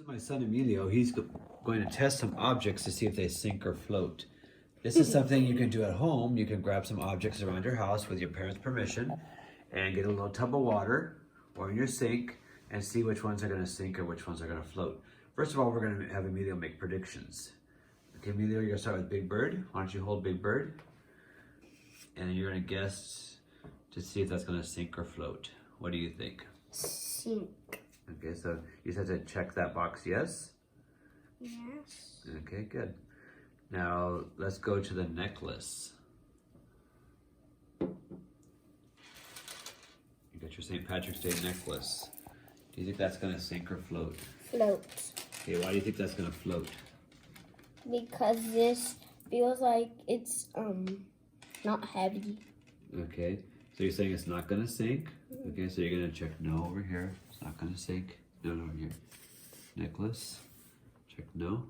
is my son Emilio. He's going to test some objects to see if they sink or float. This is something you can do at home. You can grab some objects around your house with your parents' permission and get a little tub of water or in your sink and see which ones are going to sink or which ones are going to float. First of all, we're going to have Emilio make predictions. Okay, Emilio, you're going to start with Big Bird. Why don't you hold Big Bird? And then you're going to guess to see if that's going to sink or float. What do you think? Sink. Okay, so you just have to check that box, yes? Yes. Okay, good. Now, let's go to the necklace. You got your St. Patrick's Day necklace. Do you think that's going to sink or float? Float. Okay, why do you think that's going to float? Because this feels like it's not heavy. Okay, so you're saying it's not going to sink? Okay, so you're going to check no over here. It's not going to sink. No, over here. Necklace. Check no.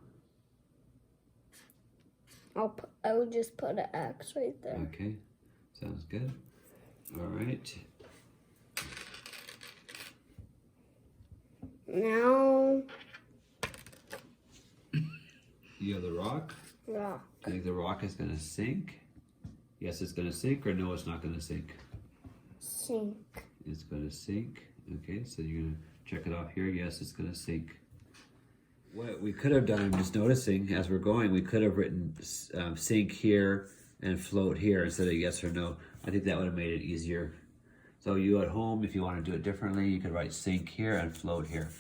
I would just put an X right there. Okay, sounds good. All right. Now. You have the rock. Rock. I think the rock is going to sink. Yes, it's going to sink, or no, it's not going to sink? Sink. It's going to sink. Okay, so you're going to check it off here. Yes, it's going to sink. What we could have done, I'm just noticing as we're going, we could have written sink here and float here instead of yes or no. I think that would have made it easier. So you at home, if you want to do it differently, you could write sink here and float here.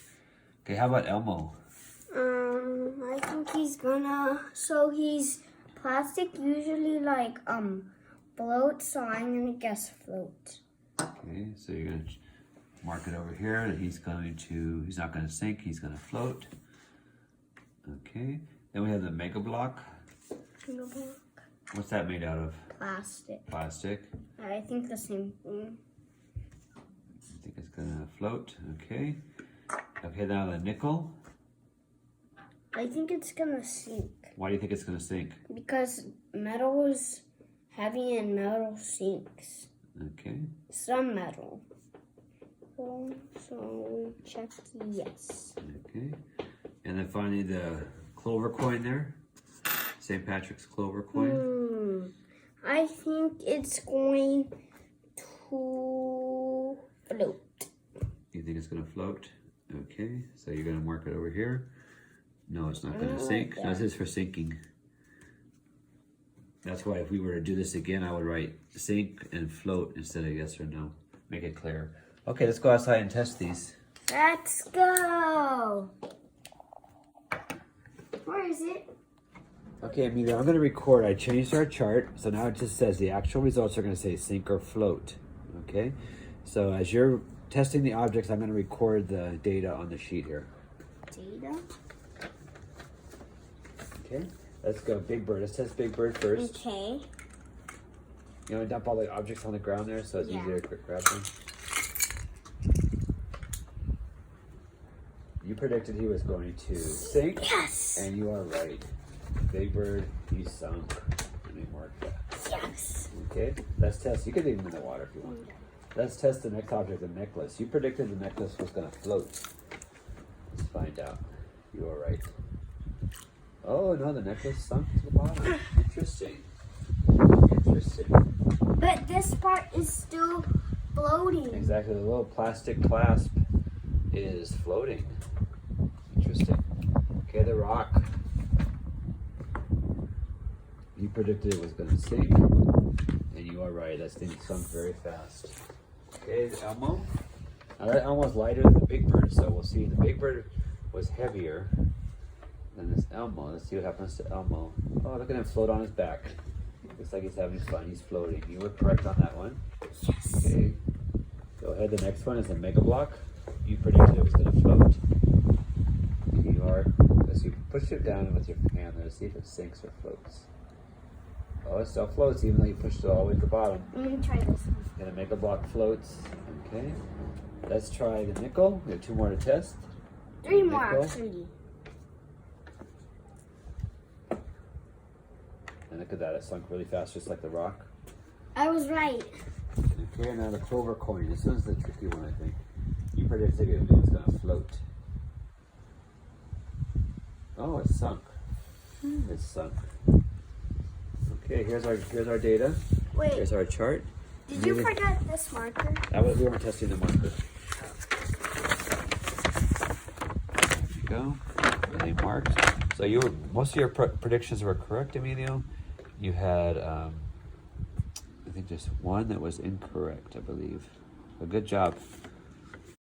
Okay, how about Elmo? I think he's gonna, so he's plastic usually like float, so I'm gonna guess float. Okay, so you're gonna mark it over here that he's not gonna sink, he's gonna float. Okay, then we have the Mega Block. Mega Block. What's that made out of? Plastic. Plastic. I think the same thing. I think it's gonna float, okay. Okay, now the nickel. I think it's gonna sink. Why do you think it's gonna sink? Because metal is heavy and metal sinks. Okay. Some metal. So we check yes. Okay. And then finally the clover coin there. St. Patrick's clover coin. I think it's going to float. You think it's gonna float? Okay, so you're gonna mark it over here. No, it's not gonna sink. No, this is for sinking. That's why if we were to do this again, I would write sink and float instead of yes or no. Make it clear. Okay, let's go outside and test these. Let's go. Where is it? Okay, Amelia, I'm gonna record. I changed our chart, so now it just says the actual results are gonna say sink or float. Okay, so as you're testing the objects, I'm gonna record the data on the sheet here. Data? Okay, let's go Big Bird. Let's test Big Bird first. Okay. You want to dump all the objects on the ground there so it's easier to quick grab them? You predicted he was going to sink. Yes! And you are right. Big Bird, he sunk. Let me mark that. Yes! Okay, let's test. You can leave him in the water if you want. Let's test the next object, the necklace. You predicted the necklace was going to float. Let's find out. You are right. Oh, no, the necklace sunk to the bottom. Interesting. Interesting. But this part is still floating. Exactly, the little plastic clasp is floating. Interesting. Okay, the rock. You predicted it was going to sink, and you are right. That thing sunk very fast. Okay, the Elmo. Now that Elmo's lighter than the Big Bird, so we'll see. The Big Bird was heavier than this Elmo. Let's see what happens to Elmo. Oh, look at him float on his back. Looks like he's having fun. He's floating. You were correct on that one. Yes. Okay. Go ahead. The next one is a Mega Block. You predicted it was going to float. You are. Let's see. Push it down with your hand there to see if it sinks or floats. Oh, it still floats even though you pushed it all the way to the bottom. I'm going to try this one. And a Mega Block floats. Okay. Let's try the nickel. We have 2 more to test. 3 more Nickel. actually. And look at that. It sunk really fast just like the rock. I was right. Okay, now the clover coin. This one's the tricky one, I think. You predicted it was going to float. Oh, it's sunk. It's sunk. Okay, here's our data. Wait, Here's our chart. did you forget this marker? We weren't testing the marker. There you go. Really marked. So most of your predictions were correct, Emilio. You had, I think, just one that was incorrect, I believe. But good job.